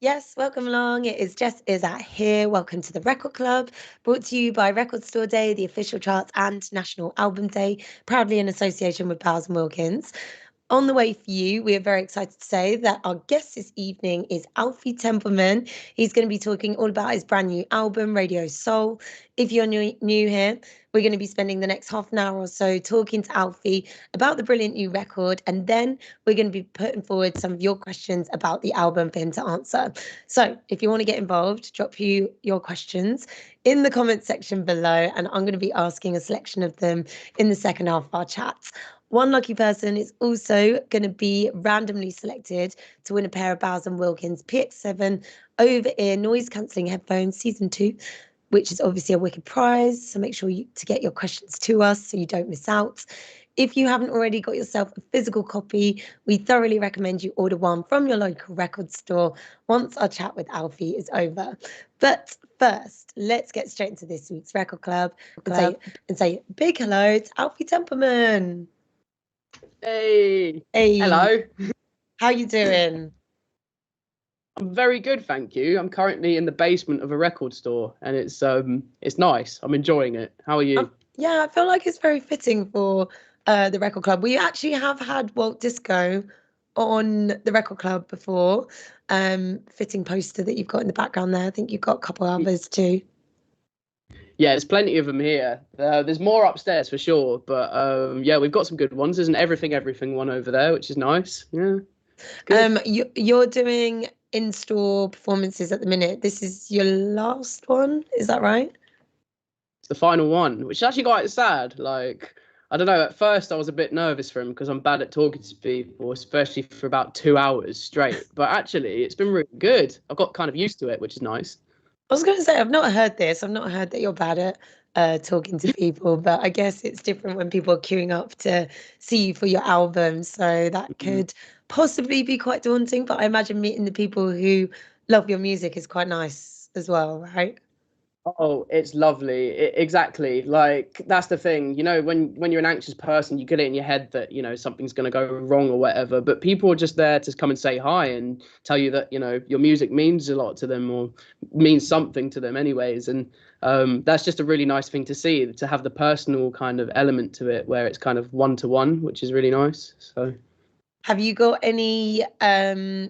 Yes, welcome along. It is Jess is at here. Welcome to the Record Club, brought to you by Record Store Day, the official charts, and National Album Day, proudly in association with Bowers and Wilkins. On the way for you, we are very excited to say that our guest this evening is Alfie Templeman. He's going to be talking all about his brand new album, Radiosoul. If you're new here, we're going to be spending the next half an hour or so talking to Alfie about the brilliant new record, and then we're going to be putting forward some of your questions about the album for him to answer. So if you want to get involved, drop your questions in the comments section below, and I'm going to be asking a selection of them in the second half of our chat. One lucky person is also going to be randomly selected to win a pair of Bowers and Wilkins PX7 over-ear noise cancelling headphones, season 2, which is obviously a wicked prize. So make sure to get your questions to us so you don't miss out. If you haven't already got yourself a physical copy, we thoroughly recommend you order one from your local record store once our chat with Alfie is over. But first, let's get straight into this week's Record Club and say big hello to Alfie Templeman. Hey. Hey. Hello. How you doing? I'm very good, thank you. I'm currently in the basement of a record store, and it's nice. I'm enjoying it. How are you? Yeah, I feel like it's very fitting for the Record Club. We actually have had Walt Disco on the Record Club before. Fitting poster that you've got in the background there. I think you've got a couple others too. Yeah, there's plenty of them here. There's more upstairs for sure, but yeah, we've got some good ones. There's an everything one over there, which is nice. Yeah. You're doing in-store performances at the minute. This is your last one, is that right? It's the final one, which is actually quite sad. Like, I don't know, at first I was a bit nervous for him because I'm bad at talking to people, especially for about 2 hours straight. But actually, it's been really good. I've got kind of used to it, which is nice. I was going to say, I've not heard this. I've not heard that you're bad at talking to people, but I guess it's different when people are queuing up to see you for your album. So that could possibly be quite daunting, but I imagine meeting the people who love your music is quite nice as well, right? Oh, it's lovely. Exactly. Like, that's the thing. You know, when you're an anxious person, you get it in your head that, you know, something's going to go wrong or whatever. But people are just there to come and say hi and tell you that, you know, your music means a lot to them or means something to them anyways. And that's just a really nice thing to see, to have the personal kind of element to it where it's kind of one-to-one, which is really nice. So. Have you got any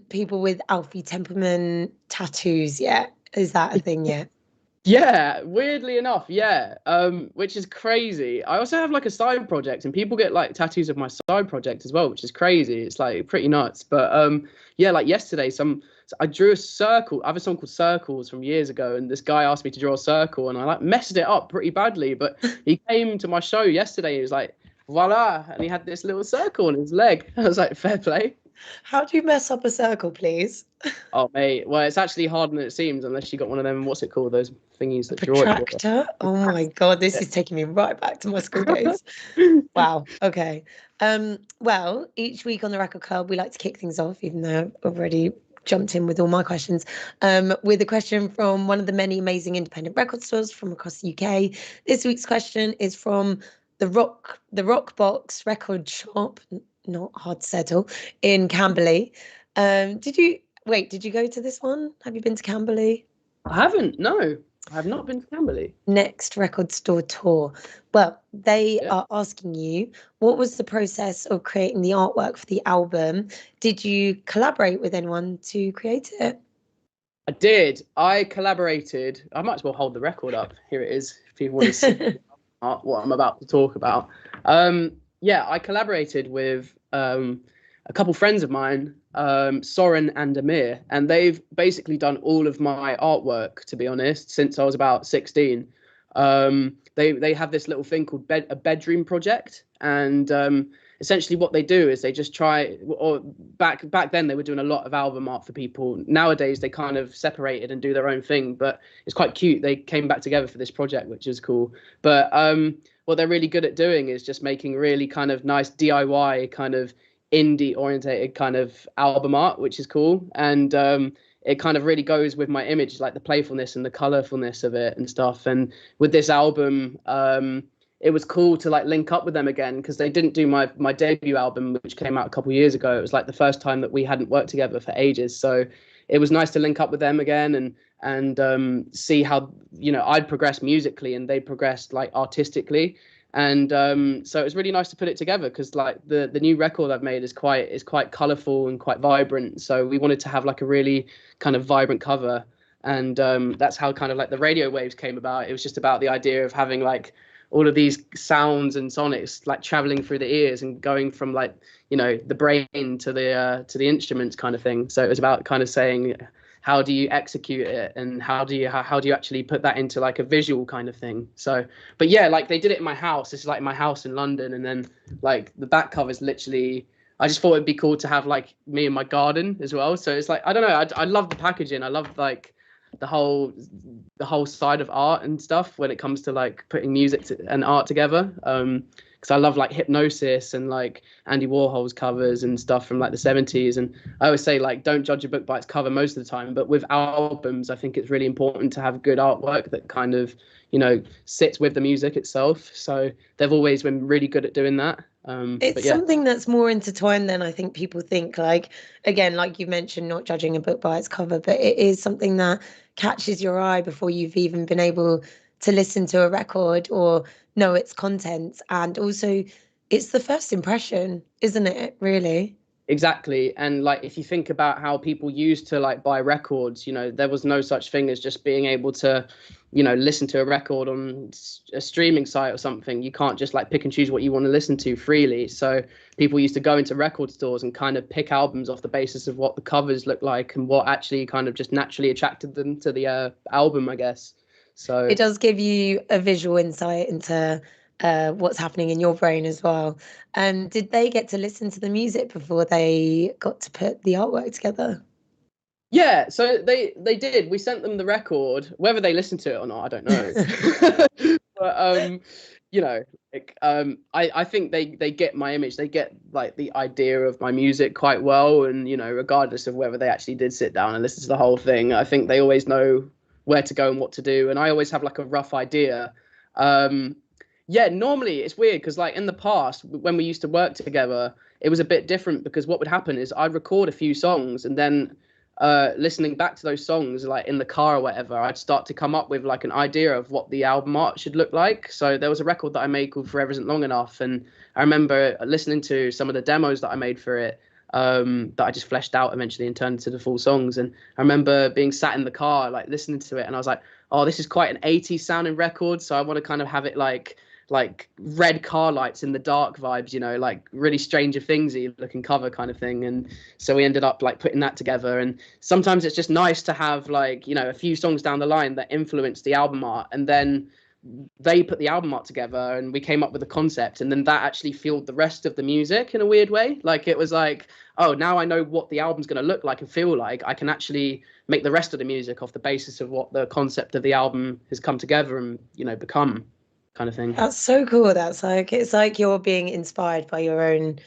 people with Alfie Templeman tattoos yet? Is that a thing yet? Yeah, weirdly enough, yeah. Which is crazy. I also have like a side project, and people get like tattoos of my side project as well, which is crazy. It's like pretty nuts. But yeah, like yesterday, I drew a circle. I have a song called Circles from years ago, and this guy asked me to draw a circle, and I like messed it up pretty badly. But he came to my show yesterday. He was like, "Voila!" and he had this little circle on his leg. I was like, "Fair play." How do you mess up a circle, please? Oh, mate. Well, it's actually harder than it seems unless you got one of them. What's it called? Those thingies that draw it. Protractor? Oh my God, this is taking me right back to my school days. Wow. Okay. Well, each week on the Record Club, we like to kick things off, even though I've already jumped in with all my questions, with a question from one of the many amazing independent record stores from across the UK. This week's question is from the Rock Box Record Shop, not hard to settle, in Camberley. Did you go to this one? Have you been to Camberley? I haven't. No, I have not been to Camberley. Next record store tour. Well, they are asking you, what was the process of creating the artwork for the album? Did you collaborate with anyone to create it? I did. I collaborated. I might as well hold the record up. Here it is. If people want to see what I'm about to talk about. Yeah, I collaborated with a couple friends of mine, Soren and Amir, and they've basically done all of my artwork, to be honest, since I was about 16. They have this little thing called a bedroom project, and essentially what they do is they just try, or back then they were doing a lot of album art for people. Nowadays they kind of separated and do their own thing, but it's quite cute. They came back together for this project, which is cool. But what they're really good at doing is just making really kind of nice DIY kind of indie orientated kind of album art, which is cool. And it kind of really goes with my image, like the playfulness and the colorfulness of it and stuff. And with this album, it was cool to like link up with them again, because they didn't do my debut album, which came out a couple of years ago. It was like the first time that we hadn't worked together for ages, so it was nice to link up with them again and see how, you know, I'd progressed musically and they progressed like artistically. And so it was really nice to put it together, because like the new record I've made is quite colorful and quite vibrant. So we wanted to have like a really kind of vibrant cover, and that's how kind of like the radio waves came about. It was just about the idea of having like all of these sounds and sonics like traveling through the ears and going from like, you know, the brain to the instruments kind of thing. So it was about kind of saying, how do you execute it, and how do you actually put that into like a visual kind of thing. So, but yeah, like they did it in my house. This is like my house in London, and then like the back cover is literally, I just thought it'd be cool to have like me in my garden as well. So it's like, I don't know, I love the packaging. I love like the whole side of art and stuff when it comes to like putting music and art together. Because I love like Hypnosis and like Andy Warhol's covers and stuff from like the 70s. And I always say like, don't judge a book by its cover most of the time, but with albums I think it's really important to have good artwork that kind of, you know, sits with the music itself. So they've always been really good at doing that. It's but yeah. something that's more intertwined than I think people think. Like, again, like you mentioned, not judging a book by its cover, but it is something that catches your eye before you've even been able to listen to a record or know its contents. And also, it's the first impression, isn't it, really? Exactly. And like, if you think about how people used to like buy records, you know, there was no such thing as just being able to, you know, listen to a record on a streaming site or something. You can't just like pick and choose what you want to listen to freely. So people used to go into record stores and kind of pick albums off the basis of what the covers look like and what actually kind of just naturally attracted them to the album, I guess. So It does give you a visual insight into what's happening in your brain as well. Did they get to listen to the music before they got to put the artwork together? yeah, so they did. We sent them the record. Whether they listened to it or not, I don't know. But you know, like, I think they get my image. They get like the idea of my music quite well, and you know, regardless of whether they actually did sit down and listen to the whole thing, I think they always know where to go and what to do. And I always have like a rough idea. Yeah, normally it's weird because like in the past when we used to work together, it was a bit different, because what would happen is I'd record a few songs, and then listening back to those songs like in the car or whatever, I'd start to come up with like an idea of what the album art should look like. So there was a record that I made called Forever Isn't Long Enough, and I remember listening to some of the demos that I made for it, that I just fleshed out eventually and turned into the full songs. And I remember being sat in the car like listening to it, and I was like, oh, this is quite an 80s sounding record, so I want to kind of have it like red car lights in the dark vibes, you know, like really Stranger Thingsy looking cover kind of thing. And so we ended up like putting that together. And sometimes it's just nice to have like, you know, a few songs down the line that influence the album art, and then they put the album art together and we came up with a concept, and then that actually fueled the rest of the music in a weird way. Like it was like, oh, now I know what the album's going to look like and feel like. I can actually make the rest of the music off the basis of what the concept of the album has come together and, you know, become, kind of thing. That's so cool. That's like, it's like you're being inspired by your own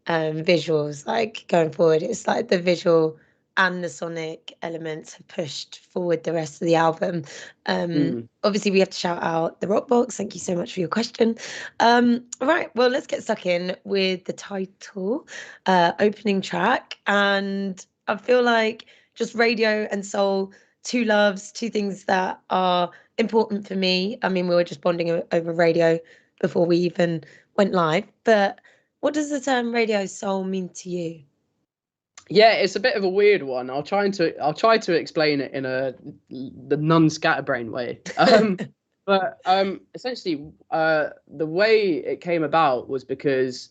visuals, like going forward. It's like the visual and the sonic elements have pushed forward the rest of the album. Obviously, we have to shout out the Rockbox. Thank you so much for your question. Right, well, let's get stuck in with the title, opening track. And I feel like just radio and soul, two loves, two things that are important for me. I mean, we were just bonding over radio before we even went live. But what does the term radio soul mean to you? Yeah, it's a bit of a weird one. I'll try to explain it in the non-scatterbrain way. But essentially, the way it came about was because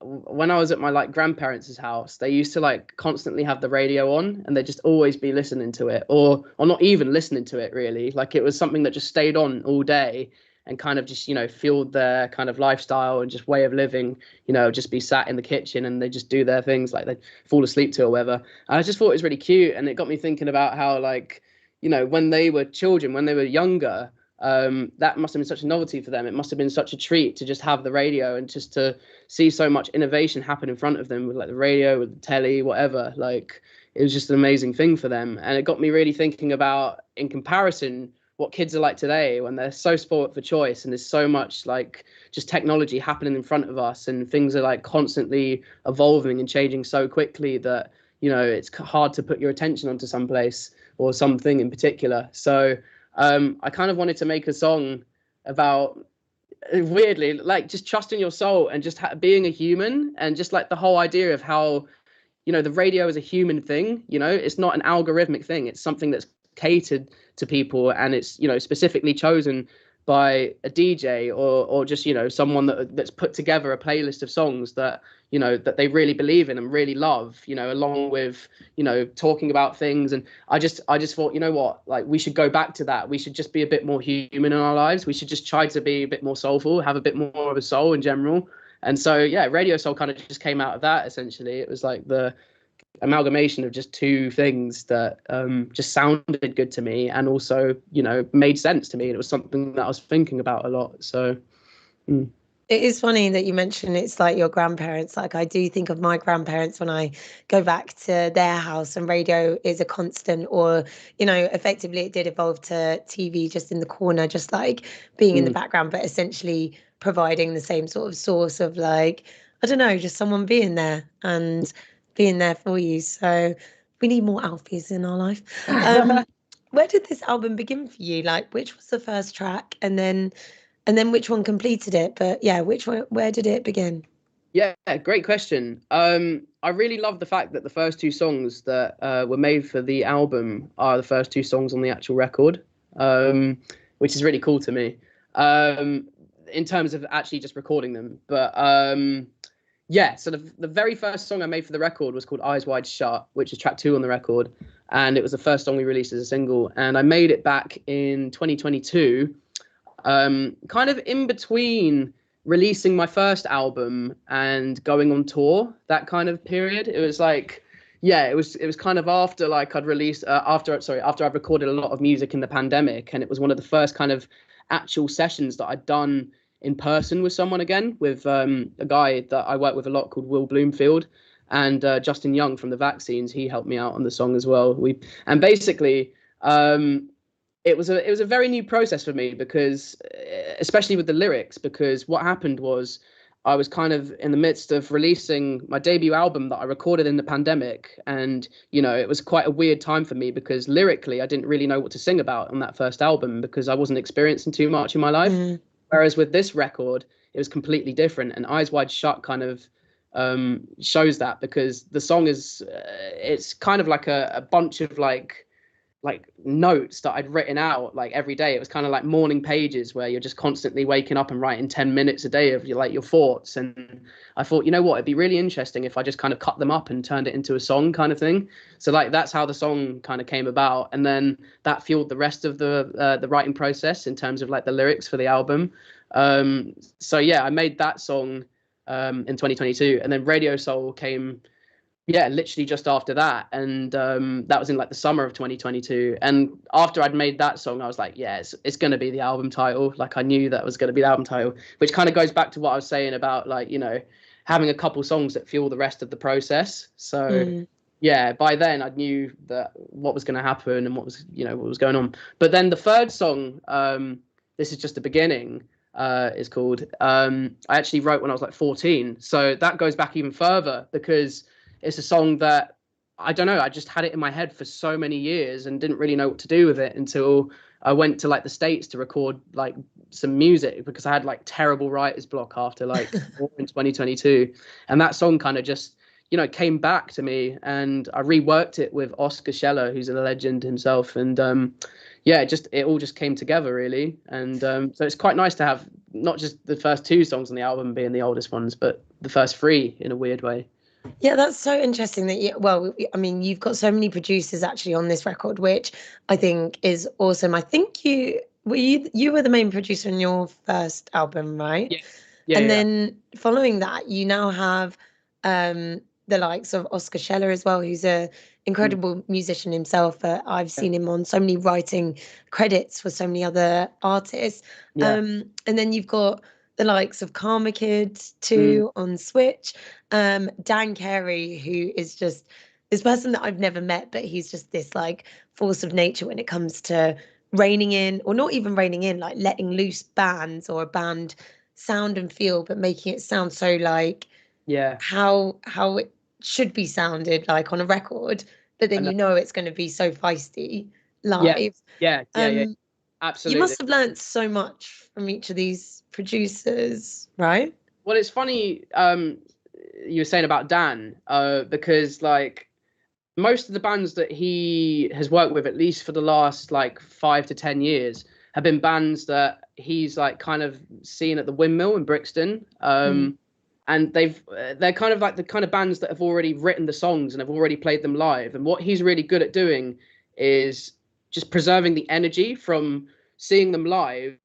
when I was at my like grandparents' house, they used to like constantly have the radio on, and they'd just always be listening to it, or not even listening to it really. Like it was something that just stayed on all day and kind of just, you know, fueled their kind of lifestyle and just way of living, you know, just be sat in the kitchen and they just do their things, like they'd fall asleep to or whatever. And I just thought it was really cute, and it got me thinking about how, like, you know, when they were children, when they were younger, that must have been such a novelty for them. It must have been such a treat to just have the radio and just to see so much innovation happen in front of them with like the radio, with the telly, whatever. Like it was just an amazing thing for them. And it got me really thinking about, in comparison, what kids are like today, when they're so spoilt for choice and there's so much like just technology happening in front of us, and things are like constantly evolving and changing so quickly that, you know, it's hard to put your attention onto some place or something in particular. So I kind of wanted to make a song about, weirdly, like just trusting your soul and just being a human, and just like the whole idea of how, you know, the radio is a human thing. You know, it's not an algorithmic thing. It's something that's catered to people, and it's, you know, specifically chosen by a DJ or just, you know, someone that's put together a playlist of songs that, you know, that they really believe in and really love, you know, along with, you know, talking about things. And I just thought, you know what, like we should go back to that. We should just be a bit more human in our lives. We should just try to be a bit more soulful, have a bit more of a soul in general. And so, yeah, Radiosoul kind of just came out of that, essentially. It was like the amalgamation of just two things that just sounded good to me, and also, you know, made sense to me. And it was something that I was thinking about a lot. So It is funny that you mentioned it's like your grandparents. Like I do think of my grandparents when I go back to their house, and radio is a constant, or, you know, effectively it did evolve to TV just in the corner, just like being in the background, but essentially providing the same sort of source of, like, I don't know, just someone being there and being there for you. So we need more Alfies in our life. Where did this album begin for you? Like, which was the first track, and then which one completed it? But yeah, which one, where did it begin? yeah, great question. I really love the fact that the first two songs that were made for the album are the first two songs on the actual record, which is really cool to me, in terms of actually just recording them. But yeah, so the very first song I made for the record was called Eyes Wide Shut, which is track 2 on the record. And it was the first song we released as a single. And I made it back in 2022, kind of in between releasing my first album and going on tour, that kind of period. It was like, yeah, it was kind of after, like, I'd released after I'd recorded a lot of music in the pandemic, and it was one of the first kind of actual sessions that I'd done in person with someone again, with a guy that I work with a lot called Will Bloomfield, and Justin Young from the Vaccines. He helped me out on the song as well. And basically, it was a very new process for me, because especially with the lyrics, because what happened was I was kind of in the midst of releasing my debut album that I recorded in the pandemic. And, you know, it was quite a weird time for me, because lyrically I didn't really know what to sing about on that first album, because I wasn't experiencing too much in my life. Whereas with this record, it was completely different. And Eyes Wide Shut kind of shows that, because the song is it's kind of like a bunch of like notes that I'd written out like every day. It was kind of like morning pages where you're just constantly waking up and writing 10 minutes a day of your thoughts. And I thought, you know what, it'd be really interesting if I just kind of cut them up and turned it into a song kind of thing. So like that's how the song kind of came about, and then that fueled the rest of the writing process in terms of like the lyrics for the album. So yeah, I made that song in 2022, and then Radiosoul came, yeah, literally just after that. And that was in like the summer of 2022. And after I'd made that song, I was like, yeah, it's going to be the album title. Like I knew that was going to be the album title, which kind of goes back to what I was saying about, like, you know, having a couple songs that fuel the rest of the process. So yeah, by then I knew that what was going to happen and what was, you know, what was going on. But then the third song, This Is Just the Beginning, is called, I actually wrote when I was like 14. So that goes back even further, because it's a song that, I don't know, I just had it in my head for so many years and didn't really know what to do with it until I went to like the States to record like some music, because I had like terrible writer's block after like in 2022. And that song kind of just, you know, came back to me, and I reworked it with Oscar Scheller, who's a legend himself. And yeah, it all just came together really. And so it's quite nice to have not just the first two songs on the album being the oldest ones, but the first three in a weird way. Yeah, that's so interesting that well, I mean, you've got so many producers actually on this record, which I think is awesome. I think you were the main producer in your first album, right? Yeah. Yeah, And yeah. then following that, you now have the likes of Oscar Scheller as well, who's a incredible musician himself. I've seen him on so many writing credits for so many other artists. Yeah. And then you've got the likes of Karma Kid too on Switch. Dan Carey, who is just this person that I've never met, but he's just this like force of nature when it comes to reining in, or not even reining in, like letting loose bands or a band sound and feel, but making it sound so like Yeah, how it should be sounded like on a record, but I then know. it's going to be so feisty Yeah, live. yeah, Um, you absolutely. must have learned so much from each of these producers, right? Well, it's funny, you were saying about Dan, because like most of the bands that he has worked with, at least for the last like 5 to 10 years, have been bands that he's like kind of seen at the Windmill in Brixton. Mm. And they're kind of like the kind of bands that have already written the songs and have already played them live. And what he's really good at doing is just preserving the energy from seeing them live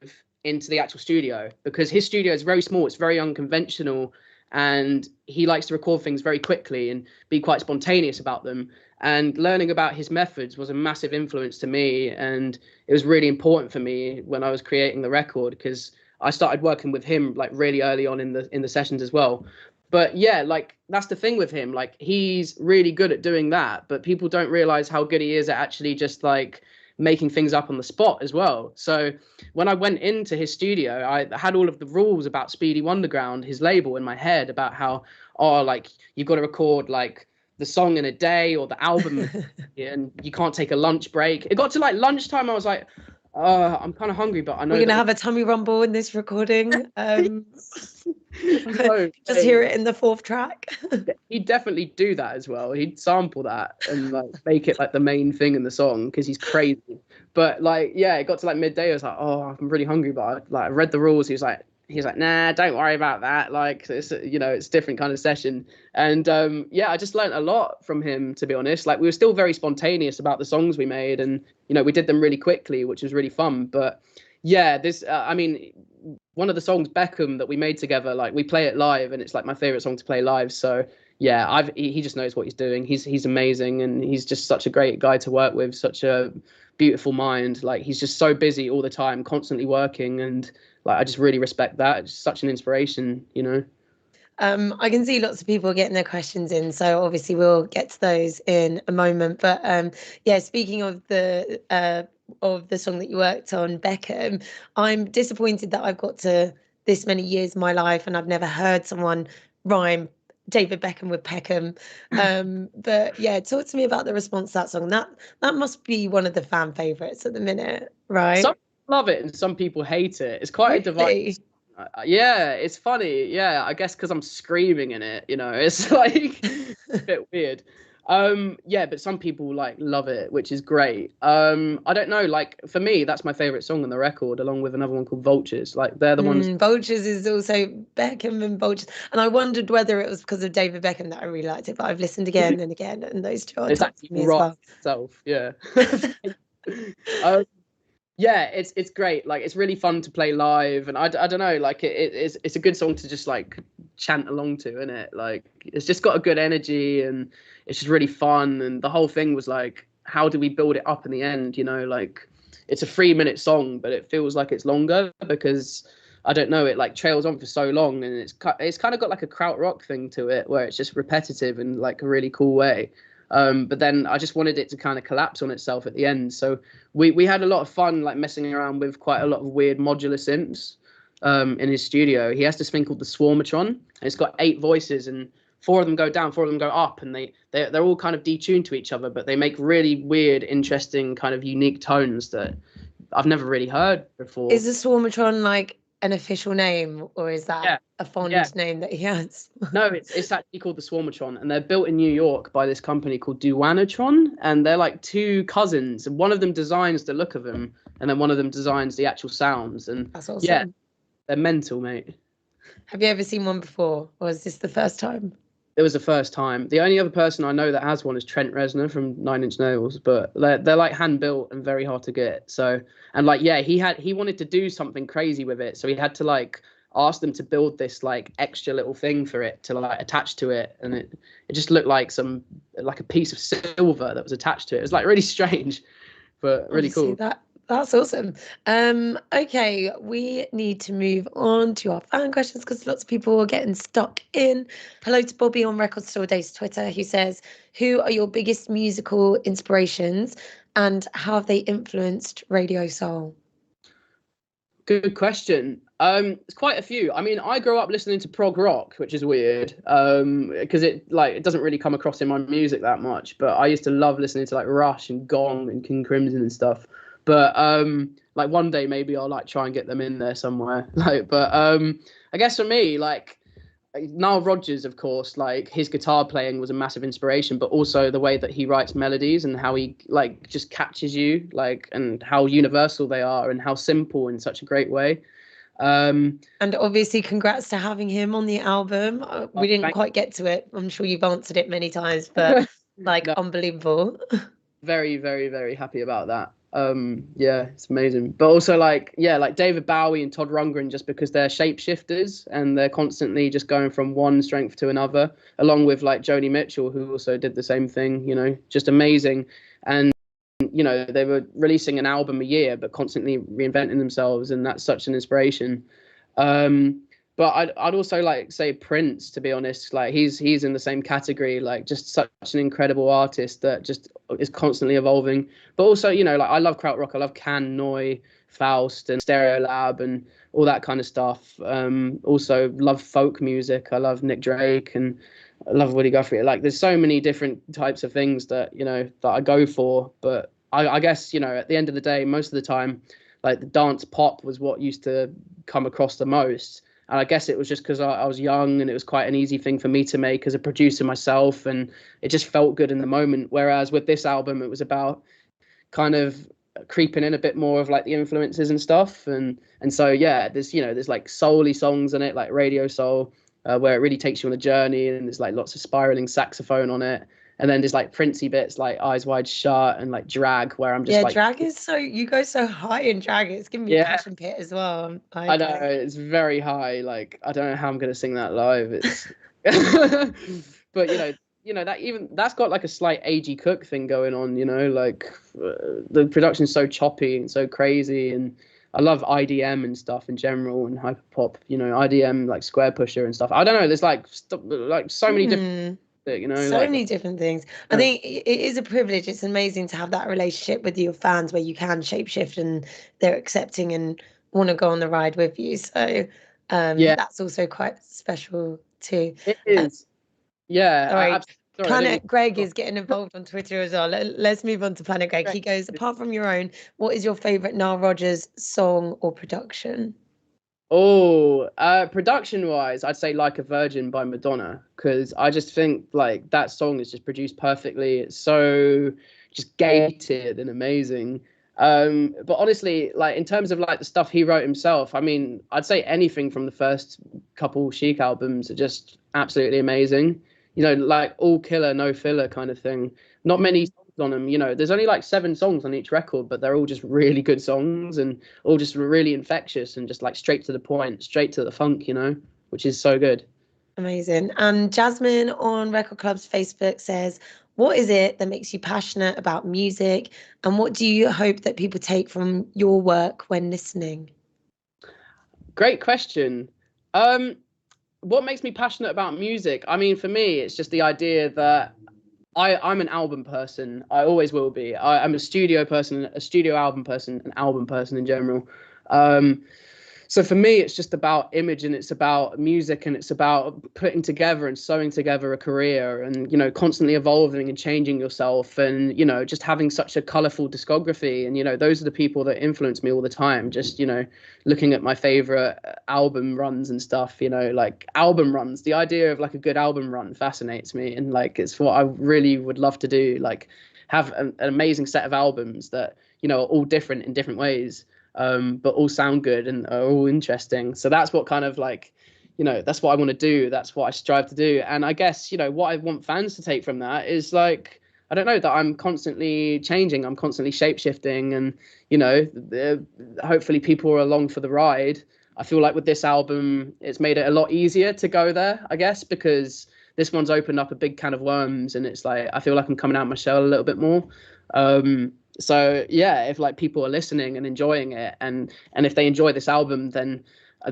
into the actual studio, because his studio is very small, it's very unconventional, and he likes to record things very quickly and be quite spontaneous about them. And learning about his methods was a massive influence to me, and it was really important for me when I was creating the record, because I started working with him like really early on in the sessions as well. But yeah, like that's the thing with him, like he's really good at doing that, but people don't realize how good he is at actually just like making things up on the spot as well. So when I went into his studio, I had all of the rules about Speedy Wonderground, his label, in my head about how, oh, like you've got to record like the song in a day or the album, and you can't take a lunch break. It got to like lunchtime, I was like, I'm kind of hungry, but I We're know gonna that have a tummy rumble in this recording. no, Just hear it in the fourth track. he'd definitely do that as well. He'd sample that and like make it like the main thing in the song because he's crazy. But like, yeah, it got to like midday. I was like, oh, I'm really hungry, but I read the rules. He was like, nah, don't worry about that. Like, it's it's a different kind of session. And yeah, I just learned a lot from him, to be honest. Like, we were still very spontaneous about the songs we made, and we did them really quickly, which was really fun. But yeah, this, I mean, one of the songs Beckham that we made together, like we play it live, and it's like my favorite song to play live. So yeah, he just knows what he's doing. He's amazing, and he's just such a great guy to work with. Such a beautiful mind. Like he's just so busy all the time, constantly working, and like I just really respect that. It's such an inspiration. I can see lots of people getting their questions in, so obviously we'll get to those in a moment. But yeah, speaking of the song that you worked on, Beckham, I'm disappointed that I've got to this many years of my life and I've never heard someone rhyme David Beckham with Peckham. But yeah, talk to me about the response to that song. That must be one of the fan favorites at the minute, Some right? love it and some people hate it. It's quite a divide. Really? Yeah, it's funny. Yeah, I guess because I'm screaming in it, it's like a bit weird. Yeah, but some people like love it, which is great. I don't know, like for me, that's my favorite song on the record, along with another one called Vultures. Like they're the ones. Vultures is also Beckham and Vultures. And I wondered whether it was because of David Beckham that I really liked it, but I've listened again and again, and those two on It's top actually for me as right well. itself. Yeah. um, yeah, it's great. Like it's really fun to play live, and I don't know, like it's a good song to just like chant along to, isn't it? Like it's just got a good energy, and it's just really fun. And the whole thing was like, how do we build it up in the end? Like it's a 3 minute song, but it feels like it's longer because I don't know, it like trails on for so long, and it's kind of got like a krautrock thing to it, where it's just repetitive in like a really cool way. But then I just wanted it to kind of collapse on itself at the end. So we had a lot of fun like messing around with quite a lot of weird modular synths in his studio. He has this thing called the Swarmatron, and it's got 8 voices, and 4 of them go down, 4 of them go up, and they're all kind of detuned to each other, but they make really weird, interesting, kind of unique tones that I've never really heard before. Is the Swarmatron like an official name, or is that Yeah, a yeah. fond name that he has? No, it's actually called the Swarmatron, and they're built in New York by this company called Duanatron, and they're like two cousins, and one of them designs the look of them, and then one of them designs the actual sounds, and That's yeah, awesome. they're mental, mate. Have you ever seen one before, or is this the first time? It was the first time. The only other person I know that has one is Trent Reznor from Nine Inch Nails, but they're like hand built and very hard to get. So, and like yeah, he wanted to do something crazy with it, so he had to like ask them to build this like extra little thing for it to like attach to it, and it just looked like a piece of silver that was attached to it. It was like really strange, but really Honestly, cool. that's awesome. Okay, we need to move on to our fan questions because lots of people are getting stuck in. Hello to Bobby on Record Store Days Twitter, who says, "Who are your biggest musical inspirations, And how have they influenced Radiosoul? Good question. It's quite a few. I mean, I grew up listening to prog rock, which is weird, because it doesn't really come across in my music that much. But I used to love listening to like Rush and Gong and King Crimson and stuff. But like one day maybe I'll like try and get them in there somewhere. I guess for me, like Nile Rodgers, of course, like his guitar playing was a massive inspiration, but also the way that he writes melodies and how he like just catches you, like, and how universal they are and how simple in such a great way. And obviously, congrats to having him on the album. We didn't quite get to it. I'm sure you've answered it many times, but like No, unbelievable. very, very, very happy about that. Yeah, it's amazing. But also like David Bowie and Todd Rundgren, just because they're shapeshifters and they're constantly just going from one strength to another, along with like Joni Mitchell, who also did the same thing, just amazing. And they were releasing an album a year but constantly reinventing themselves, and that's such an inspiration. But I'd also like say Prince, to be honest. Like he's in the same category, like just such an incredible artist that just is constantly evolving. But also, like I love krautrock, I love Can Noi, Faust, and Stereolab, and all that kind of stuff. Also love folk music. I love Nick Drake, and I love Woody Guthrie. Like there's so many different types of things that that I go for. But I guess at the end of the day, most of the time, like the dance pop was what used to come across the most. And I guess it was just because I was young and it was quite an easy thing for me to make as a producer myself. And it just felt good in the moment. Whereas with this album, it was about kind of creeping in a bit more of like the influences and stuff. And so, yeah, there's like soul-y songs in it, like Radio Soul, where it really takes you on a journey. And there's like lots of spiraling saxophone on it. And then there's like Princey bits like Eyes Wide Shut and like Drag, where I'm just like, Drag is you go so high in Drag. It's giving me Passion Pit as well. I know it's very high. Like I don't know how I'm gonna sing that live. It's, but that's got like a slight A.G. Cook thing going on. Like the production's so choppy and so crazy, and I love IDM and stuff in general and hyperpop. IDM like Square Pusher and stuff. I don't know. There's like so many different. So many different things. I think it is a privilege. It's amazing to have that relationship with your fans where you can shapeshift and they're accepting and want to go on the ride with you. So that's also quite special too. It is. Sorry, Planet Greg is getting involved on Twitter as well. Let's move on to Planet Greg. He goes, apart from your own, what is your favorite Nile Rodgers song or production? Oh, production-wise, I'd say Like a Virgin by Madonna, because I just think like that song is just produced perfectly. It's so just gated and amazing. But honestly, like in terms of like the stuff he wrote himself, I mean, I'd say anything from the first couple Chic albums are just absolutely amazing. Like all killer, no filler kind of thing. Not many on them. There's only like 7 songs on each record, but they're all just really good songs and all just really infectious and just like straight to the point, straight to the funk, which is so good. Amazing. And Jasmine on Record Club's Facebook says, what is it that makes you passionate about music, and what do you hope that people take from your work when listening? Great question. What makes me passionate about music? I mean, for me, it's just the idea that I'm an album person. I always will be. I'm a studio person, a studio album person, an album person in general. So for me, it's just about image, and it's about music, and it's about putting together and sewing together a career, and constantly evolving and changing yourself, and just having such a colorful discography. And those are the people that influence me all the time. Just looking at my favorite album runs and stuff. Like album runs. The idea of like a good album run fascinates me, and like it's what I really would love to do. Like have an amazing set of albums that are all different in different ways. But all sound good and are all interesting. So that's what kind of like, that's what I want to do. That's what I strive to do. And I guess, what I want fans to take from that is like, I don't know, that I'm constantly changing. I'm constantly shape-shifting, and, hopefully people are along for the ride. I feel like with this album, it's made it a lot easier to go there, I guess, because this one's opened up a big can of worms, and it's like, I feel like I'm coming out of my shell a little bit more. So yeah, if like people are listening and enjoying it, and if they enjoy this album, then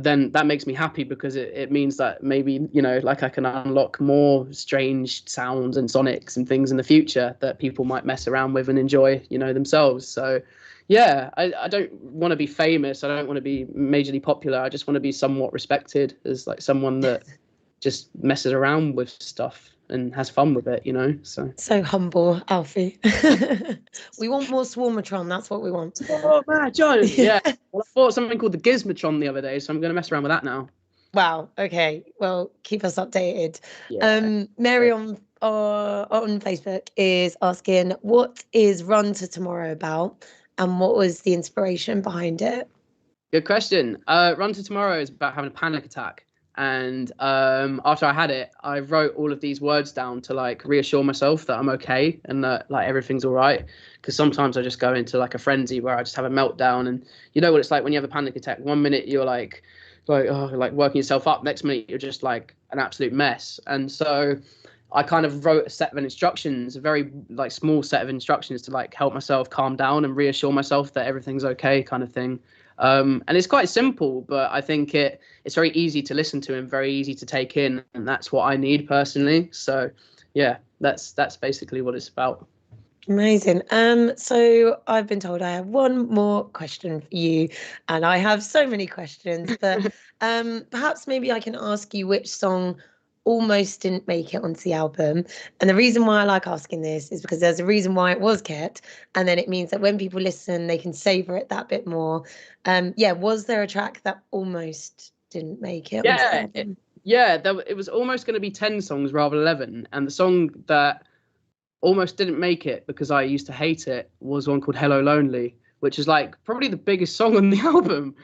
then that makes me happy, because it means that maybe, you know, like I can unlock more strange sounds and sonics and things in the future that people might mess around with and enjoy, you know, themselves. So yeah, I don't want to be famous. I don't want to be majorly popular. I just want to be somewhat respected as like someone that just messes around with stuff and has fun with it, you know. So humble, Alfie. We want more Swarmatron. That's what we want. Oh man, John. Yeah. Well, I bought something called the Gizmotron the other day, so I'm going to mess around with that now. Wow. Okay. Well, keep us updated. Yeah. Mary on Facebook is asking, what is Run to Tomorrow about, and what was the inspiration behind it? Good question. Run to Tomorrow is about having a panic attack. And after I had it, I wrote all of these words down to like reassure myself that I'm okay and that like everything's all right. Because sometimes I just go into like a frenzy where I just have a meltdown. And you know what it's like when you have a panic attack. One minute you're like oh, like working yourself up. Next minute you're just like an absolute mess. And so I kind of wrote a set of instructions, a very like small set of instructions to like help myself calm down and reassure myself that everything's okay, kind of thing. And it's quite simple, but I think it's very easy to listen to and very easy to take in, and that's what I need personally. So yeah, that's basically what it's about. Amazing. So I've been told I have one more question for you, and I have so many questions, but perhaps maybe I can ask you which song almost didn't make it onto the album. And the reason why I like asking this is because there's a reason why it was kept, and then it means that when people listen, they can savor it that bit more. Yeah, was there a track that almost didn't make it onto the album? It was almost going to be 10 songs rather than 11, and the song that almost didn't make it because I used to hate it was one called Hello Lonely, which is like probably the biggest song on the album,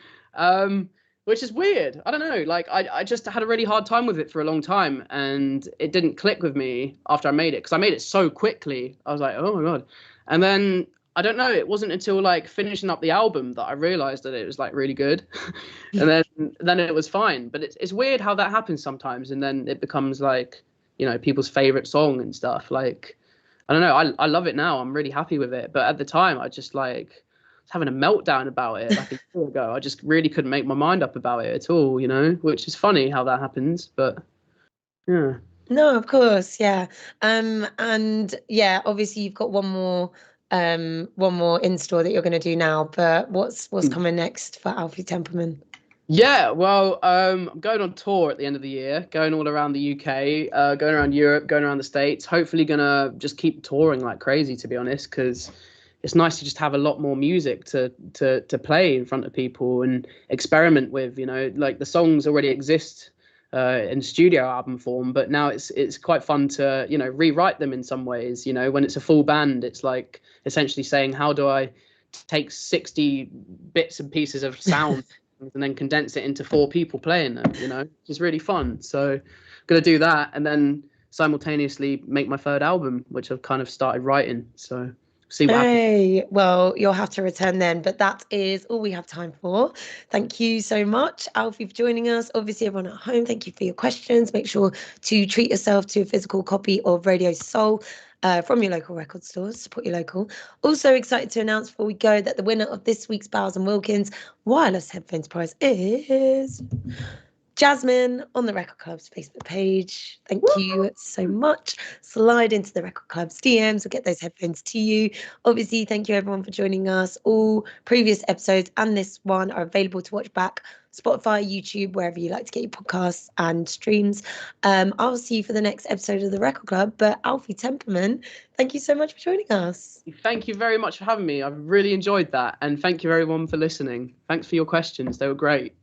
which is weird. I don't know, like I just had a really hard time with it for a long time, and it didn't click with me after I made it, because I made it so quickly. I was like, oh my God. And then I don't know, it wasn't until like finishing up the album that I realized that it was like really good. And then it was fine. But it's weird how that happens sometimes, and then it becomes like, you know, people's favorite song and stuff. Like, I don't know. I love it now. I'm really happy with it. But at the time, I just like was having a meltdown about it like a year ago. I just really couldn't make my mind up about it at all, you know, which is funny how that happens. But yeah. No, of course, yeah. And yeah, obviously you've got one more in-store that you're going to do now, but what's coming next for Alfie Templeman? Yeah, well, I'm going on tour at the end of the year, going all around the UK, going around Europe, going around the States. Hopefully, gonna just keep touring like crazy, to be honest, because it's nice to just have a lot more music to play in front of people and experiment with. You know, like the songs already exist in studio album form, but now it's quite fun to, you know, rewrite them in some ways. You know, when it's a full band, it's like essentially saying, how do I take 60 bits and pieces of sound and then condense it into 4 people playing them, you know, which is really fun. So I'm going to do that and then simultaneously make my 3rd album, which I've kind of started writing. So see what happens. Hey, well, you'll have to return then, but that is all we have time for. Thank you so much, Alfie, for joining us. Obviously, everyone at home, thank you for your questions. Make sure to treat yourself to a physical copy of Radiosoul from your local record stores. Support your local. Also excited to announce before we go that the winner of this week's Bowers and Wilkins wireless headphones prize is Jasmine on the Record Club's Facebook page. Thank you so much. Slide into the Record Club's DMs. We'll get those headphones to you. Obviously, thank you everyone for joining us. All previous episodes and this one are available to watch back. Spotify, YouTube, wherever you like to get your podcasts and streams. I'll see you for the next episode of the Record Club. But Alfie Templeman, thank you so much for joining us. Thank you very much for having me. I've really enjoyed that. And thank you everyone for listening. Thanks for your questions. They were great.